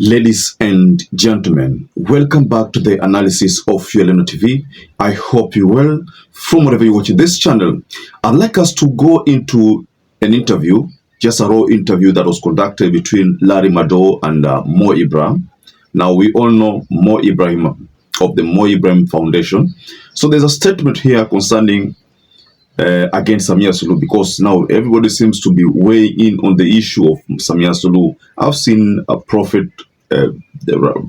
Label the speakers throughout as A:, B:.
A: Ladies and gentlemen, welcome back to the analysis of YOLENO TV. I hope you're well from wherever you're watching this channel. I'd like us to go into an interview, just a raw interview that was conducted between Larry Madowo and Mo Ibrahim. Now, we all know Mo Ibrahim of the Mo Ibrahim Foundation. So there's a statement here concerning against Samia Suluhu, because now everybody seems to be weighing in on the issue of Samia Suluhu. I've seen a prophet,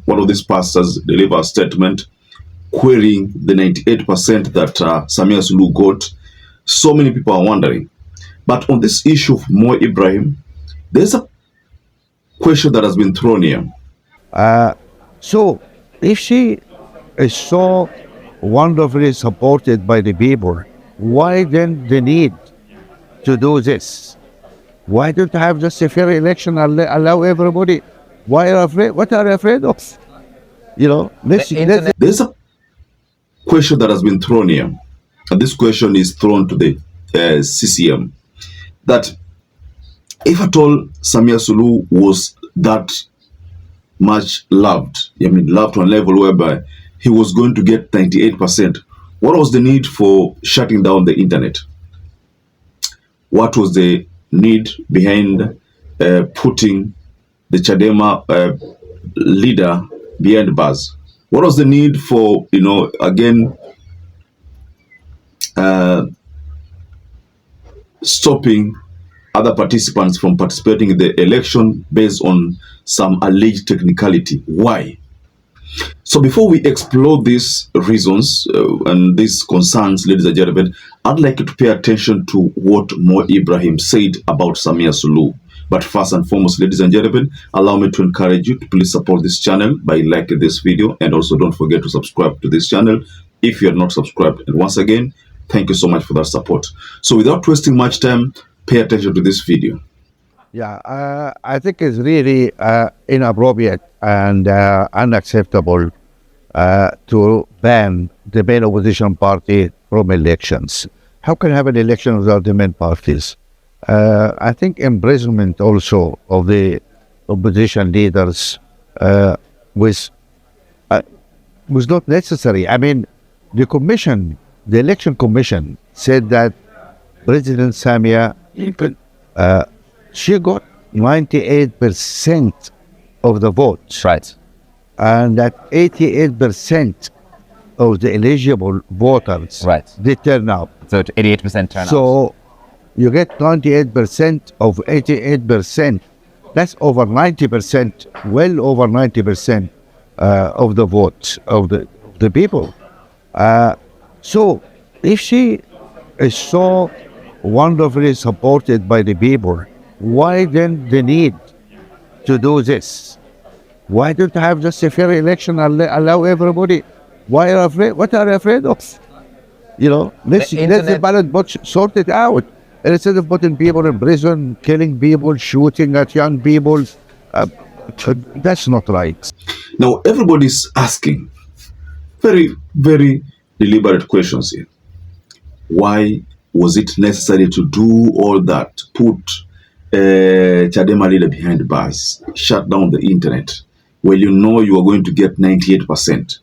A: one of these pastors, deliver a statement querying the 98% that Samia Suluhu got. So many people are wondering. But on this issue of Mo Ibrahim, there's a question that has been thrown here.
B: So if she is so wonderfully supported by the people, why then the need to do this? Why don't you have just a fair election and allow everybody? Why are afraid? What are you afraid of? You know,
A: there's a question that has been thrown here, and this question is thrown to the CCM, that if at all Samia Suluhu was that much loved, loved to a level whereby he was going to get 98%, what was the need for shutting down the internet? What was the need behind putting the Chadema leader behind bars? What was the need for, again, stopping other participants from participating in the election based on some alleged technicality? Why? So before we explore these reasons and these concerns, ladies and gentlemen, I'd like you to pay attention to what Mo Ibrahim said about Samia Suluhu. But first and foremost, ladies and gentlemen, allow me to encourage you to please support this channel by liking this video, and also don't forget to subscribe to this channel if you are not subscribed. And once again, thank you so much for that support. So without wasting much time, pay attention to this video.
B: Yeah, I think it's really inappropriate and unacceptable to ban the main opposition party from elections. How can you have an election without the main parties? I think imprisonment also of the opposition leaders was not necessary. I mean, the election commission said that President Samia she got 98% of the votes.
C: Right.
B: And that 88% of the eligible voters,
C: right,
B: they turn out.
C: So 88% turnout.
B: So you get 98% of 88%. That's over 90%, well over 90% of the votes of the people. So if she is so wonderfully supported by the people, why then the need to do this? Why don't you have just a fair election and allow everybody? Why are you afraid? What are you afraid of? Let the ballot box sort it out. And instead of putting people in prison, killing people, shooting at young people, that's not right.
A: Now, everybody's asking very, very deliberate questions here. Why was it necessary to do all that? Put Chadema leader behind bars, shut down the internet, where you know you are going to get 98%.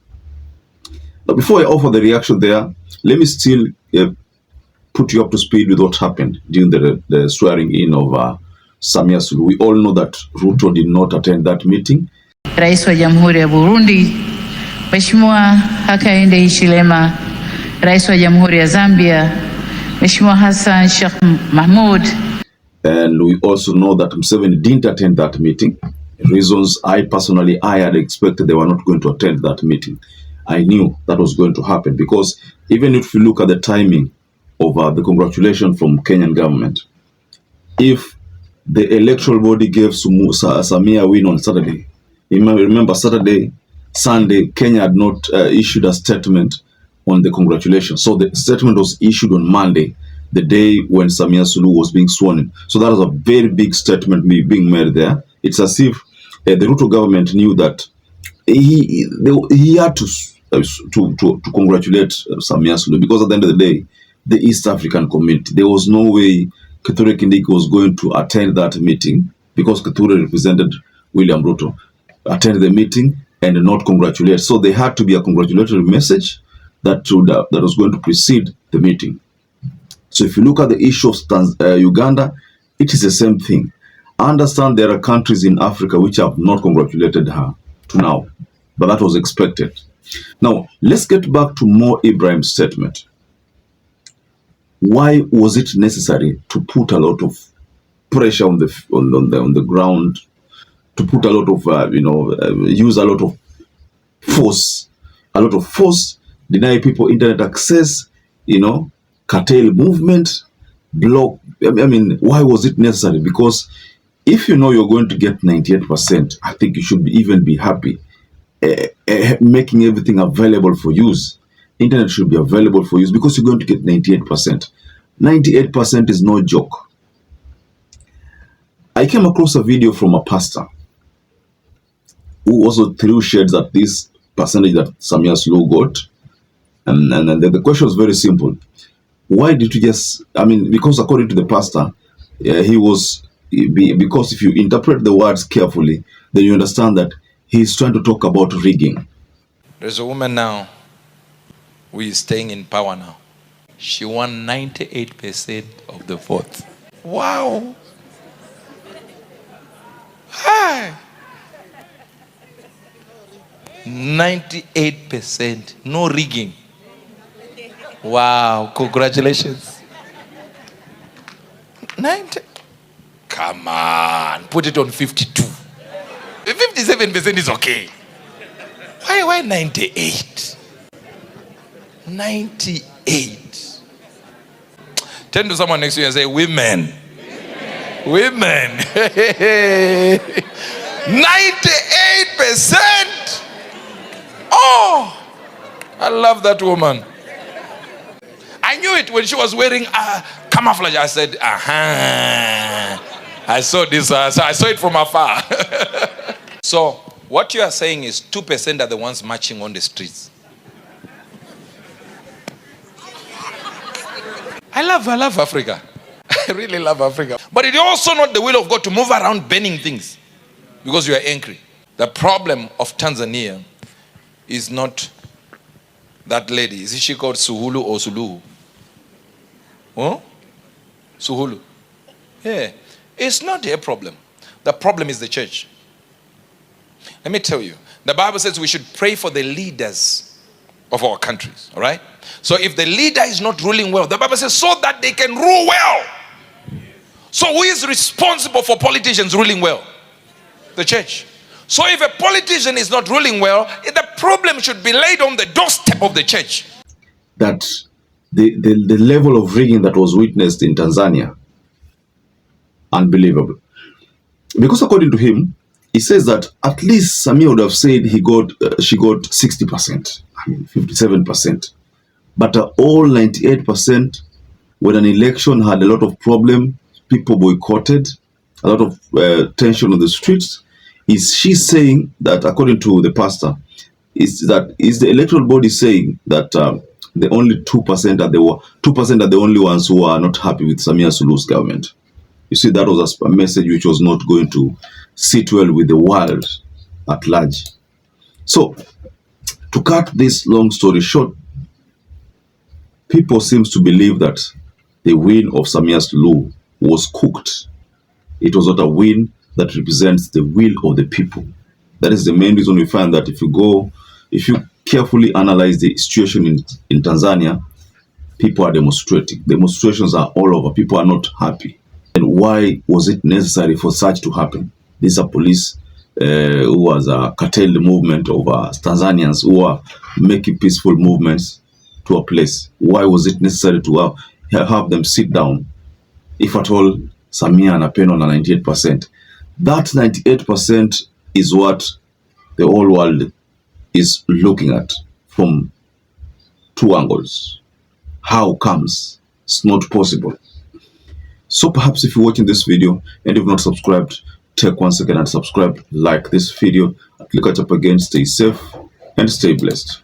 A: Now, before I offer the reaction there, let me still put you up to speed with what happened during the swearing in of Samia Suluhu. We all know that Ruto did not attend that meeting.
D: Rais wa Jamhuri ya Burundi, Mheshimiwa Hakainde Hichilema, Rais wa Jamhuri ya Zambia, Mheshimiwa Hassan Sheikh Mahmoud.
A: And we also know that Museveni didn't attend that meeting. Reasons I had expected they were not going to attend that meeting. I knew that was going to happen, because even if you look at the timing of the congratulation from Kenyan government, if the electoral body gave Samia a win on Saturday, remember Sunday, Kenya had not issued a statement on the congratulations. So the statement was issued on Monday, the day when Samia Suluhu was being sworn in. So that was a very big statement being made there. It's as if the Ruto government knew that he had to congratulate Samia Suluhu, because at the end of the day, the East African community, there was no way Kithure Kindiki was going to attend that meeting, because Kithure represented William Ruto. attend the meeting and not congratulate. So there had to be a congratulatory message that was going to precede the meeting. So if you look at the issue of Uganda, it is the same thing. I understand there are countries in Africa which have not congratulated her to now, but that was expected. Now, let's get back to Mo Ibrahim's statement. Why was it necessary to put a lot of pressure on the ground, to put a lot of use a lot of force, deny people internet access, curtail movement, block? I mean, why was it necessary? Because if you know you're going to get 98%, I think you should even be happy. Making everything available for use. Internet should be available for use because you're going to get 98%. 98% is no joke. I came across a video from a pastor who also threw shades at this percentage that Samia Suluhu got. And the question was very simple. Why did you just, because according to the pastor, because if you interpret the words carefully, then you understand that he's trying to talk about rigging.
C: There's a woman now who is staying in power now. She won 98% of the vote. Wow. Hi. 98%. No rigging. Wow. Congratulations. 90. Come on. Put it on 52. 57% is okay. Why 98? 98. Turn to someone next to you and say, women. Women. 98%. Oh, I love that woman. I knew it when she was wearing camouflage. I said, I saw this. I saw it from afar. So what you are saying is 2% are the ones marching on the streets. I love Africa. I really love Africa. But it is also not the will of God to move around burning things because you are angry. The problem of Tanzania is not that lady. Is she called Suhulu or Suluhu? Huh? Suhulu. Yeah. It's not a problem. The problem is the church. Let me tell you. The Bible says we should pray for the leaders of our countries. All right? So if the leader is not ruling well, the Bible says so that they can rule well. So who is responsible for politicians ruling well? The church. So if a politician is not ruling well, the problem should be laid on the doorstep of the church.
A: That the level of rigging that was witnessed in Tanzania, unbelievable. Because according to him, he says that at least Samia would have said she got 60%, 57%. But all 98%, when an election had a lot of problem, people boycotted, a lot of tension on the streets. Is she saying that, according to the pastor, is the electoral body saying that the only 2% are the only ones who are not happy with Samia Suluhu's government? You see, that was a message which was not going to sit well with the world at large. So, to cut this long story short, people seem to believe that the win of Samia Suluhu was cooked. It was not a win that represents the will of the people. That is the main reason we find that if you carefully analyze the situation in Tanzania, people are demonstrating. Demonstrations are all over. People are not happy. And why was it necessary for such to happen? These are police who was a curtailed movement of Tanzanians who are making peaceful movements to a place. Why was it necessary to have them sit down? If at all, Samia and Apeno on 98%. That 98% is what the whole world is looking at from two angles. How comes? It's not possible. So perhaps if you're watching this video and you've not subscribed, take 1 second and subscribe, like this video, click it up again, stay safe and stay blessed.